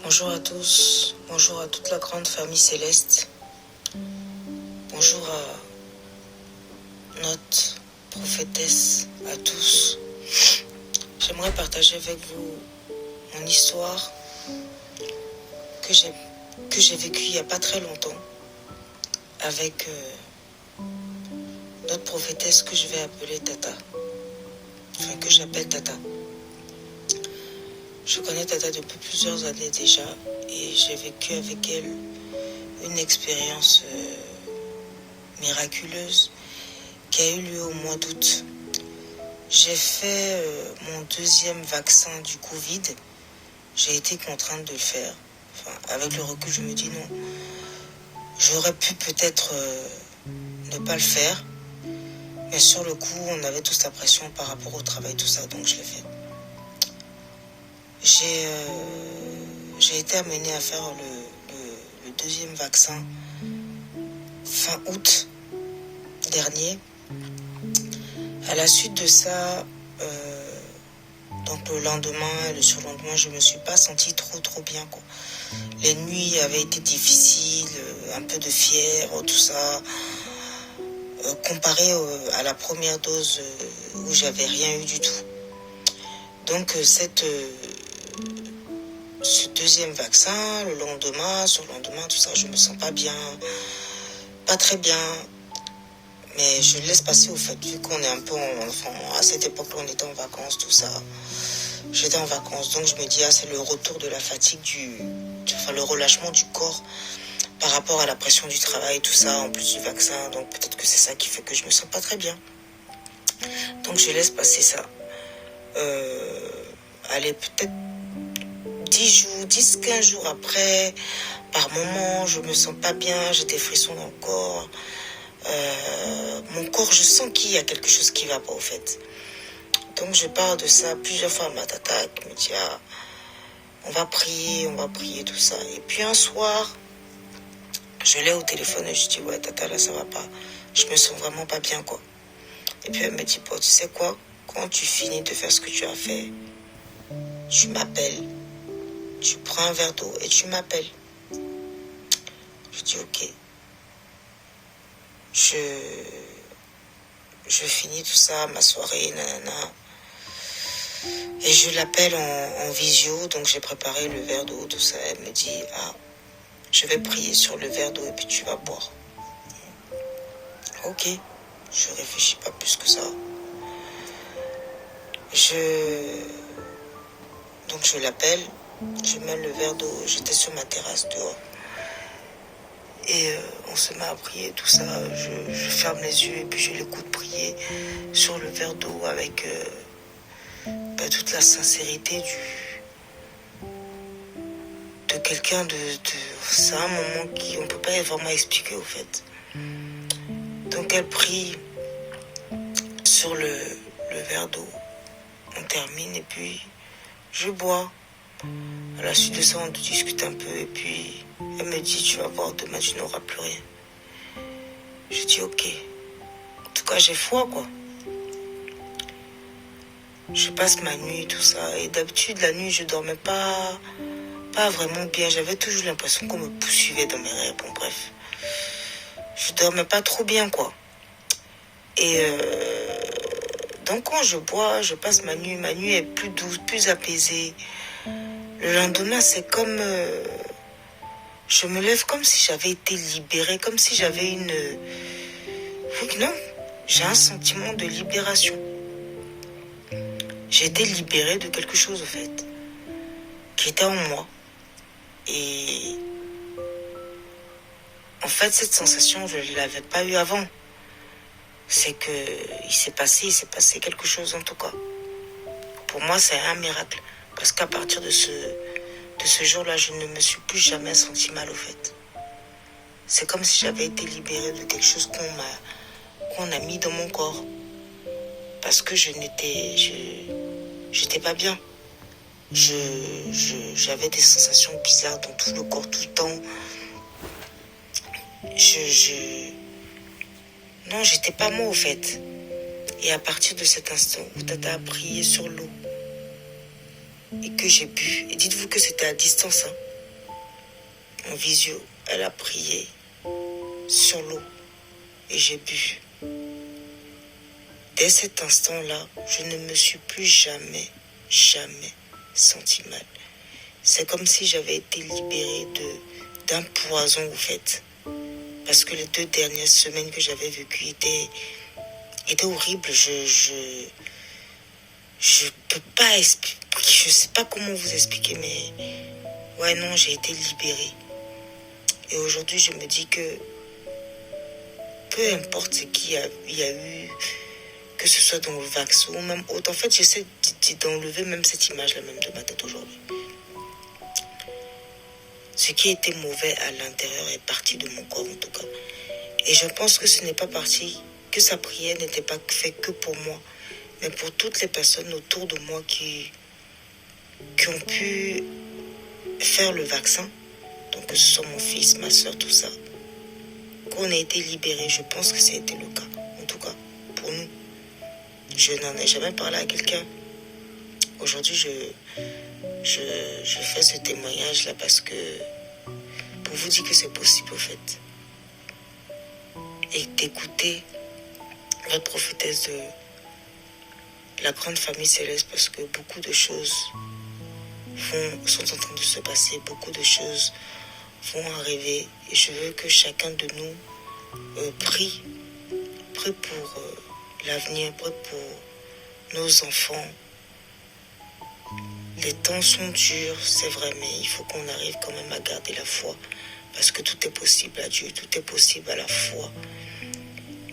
Bonjour à tous, bonjour à toute la grande famille céleste, bonjour à notre prophétesse, à tous. J'aimerais partager avec vous mon histoire que j'ai vécue il n'y a pas très longtemps avec notre prophétesse que je vais appeler Tata, enfin que j'appelle Tata. Je connais Tata depuis plusieurs années déjà et j'ai vécu avec elle une expérience miraculeuse qui a eu lieu au mois d'août. J'ai fait mon deuxième vaccin du Covid. J'ai été contrainte de le faire. Enfin, avec le recul, je me dis non. J'aurais pu peut-être ne pas le faire. Mais sur le coup, on avait tous la pression par rapport au travail, tout ça, donc je l'ai fait. J'ai été amenée à faire le deuxième vaccin fin août dernier. À la suite de ça, donc le lendemain et le surlendemain, je me suis pas sentie trop bien, quoi. Les nuits avaient été difficiles, un peu de fièvre, tout ça. Comparé à la première dose où j'avais rien eu du tout. Donc ce deuxième vaccin, le lendemain, surlendemain, tout ça, je me sens pas bien, pas très bien. Mais je laisse passer au fait, vu qu'on est un peu à cette époque-là, on était en vacances, tout ça. J'étais en vacances, donc je me dis, c'est le retour de la fatigue, le relâchement du corps par rapport à la pression du travail, tout ça, en plus du vaccin. Donc peut-être que c'est ça qui fait que je me sens pas très bien. Donc je laisse passer ça. Allez, peut-être 10-15 jours après, par moment, je me sens pas bien, j'ai des frissons dans le corps. Mon corps, je sens qu'il y a quelque chose qui va pas au fait. Donc je parle de ça plusieurs fois à ma tata qui me dit on va prier, tout ça. Et puis un soir, je l'ai au téléphone et je dis ouais tata là ça va pas. Je me sens vraiment pas bien quoi. Et puis elle me dit bon tu sais quoi, quand tu finis de faire ce que tu as fait, tu m'appelles, tu prends un verre d'eau et tu m'appelles. Je dis ok. Je finis tout ça, ma soirée, nanana. Et je l'appelle en visio, donc j'ai préparé le verre d'eau, tout ça. Elle me dit, je vais prier sur le verre d'eau et puis tu vas boire. Ok, je réfléchis pas plus que ça. Donc je l'appelle, je mets le verre d'eau, j'étais sur ma terrasse dehors. Et on se met à prier, tout ça. Je ferme les yeux et puis je l'écoute prier sur le verre d'eau avec toute la sincérité de quelqu'un c'est un moment qu'on ne peut pas vraiment expliquer au fait. Donc elle prie sur le verre d'eau. On termine et puis je bois. À la suite de ça, on discute un peu et puis elle me dit tu vas voir, demain tu n'auras plus rien. Je dis ok. En tout cas, j'ai foi quoi. Je passe ma nuit, tout ça. Et d'habitude, la nuit, je dormais pas vraiment bien. J'avais toujours l'impression qu'on me poursuivait dans mes rêves. Bon, bref. Je dormais pas trop bien, quoi. Et donc, quand je bois, je passe ma nuit. Ma nuit est plus douce, plus apaisée. Le lendemain, c'est comme... je me lève comme si j'avais été libérée, comme si j'avais une... Non, j'ai un sentiment de libération. J'ai été libérée de quelque chose, en fait, qui était en moi. Et en fait, cette sensation, je ne l'avais pas eue avant. C'est que il s'est passé quelque chose en tout cas. Pour moi, c'est un miracle. Parce qu'à partir de ce jour-là, je ne me suis plus jamais senti mal au fait. C'est comme si j'avais été libérée de quelque chose qu'on a mis dans mon corps. Parce que j'étais pas bien. J'avais des sensations bizarres dans tout le corps, tout le temps. Non, j'étais pas moi au fait. Et à partir de cet instant où Tata a prié sur l'eau et que j'ai bu, et dites-vous que c'était à distance, en visio, elle a prié sur l'eau et j'ai bu. Dès cet instant-là, je ne me suis plus jamais senti mal. C'est comme si j'avais été libérée d'un poison, en fait. Parce que les 2 dernières semaines que j'avais vécues étaient horribles. Je peux pas expliquer, je sais pas comment vous expliquer, mais ouais, non, j'ai été libérée. Et aujourd'hui, je me dis que peu importe ce qu'il y a eu, que ce soit dans le vaccin ou même autre, en fait, j'essaie d'enlever même cette image-là même de ma tête aujourd'hui. Ce qui était mauvais à l'intérieur est parti de mon corps en tout cas. Et je pense que ce n'est pas parti, que sa prière n'était pas faite que pour moi, mais pour toutes les personnes autour de moi qui ont pu faire le vaccin. Donc que ce soit mon fils, ma soeur, tout ça. Qu'on a été libérés, je pense que ça a été le cas. En tout cas, pour nous. Je n'en ai jamais parlé à quelqu'un. Aujourd'hui, je fais ce témoignage-là parce que pour vous dire que c'est possible, au fait. Et d'écouter votre prophétesse de la grande famille céleste parce que beaucoup de choses sont en train de se passer, beaucoup de choses vont arriver et je veux que chacun de nous prie pour l'avenir, prie pour nos enfants. Les temps sont durs, c'est vrai, mais il faut qu'on arrive quand même à garder la foi parce que tout est possible à Dieu, tout est possible à la foi.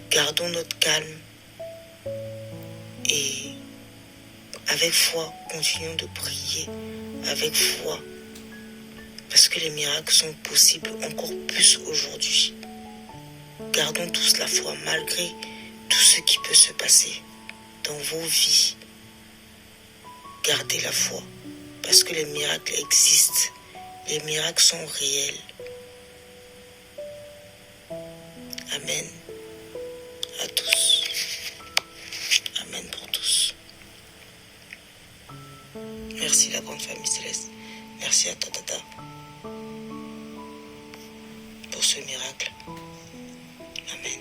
Gardons notre calme et avec foi, continuons de prier avec foi parce que les miracles sont possibles encore plus aujourd'hui. Gardons tous la foi malgré tout ce qui peut se passer dans vos vies. Gardez la foi parce que les miracles existent. Les miracles sont réels. Amen à tous. Amen pour tous. Merci la grande famille céleste. Merci à toi, Tata, pour ce miracle. Amen.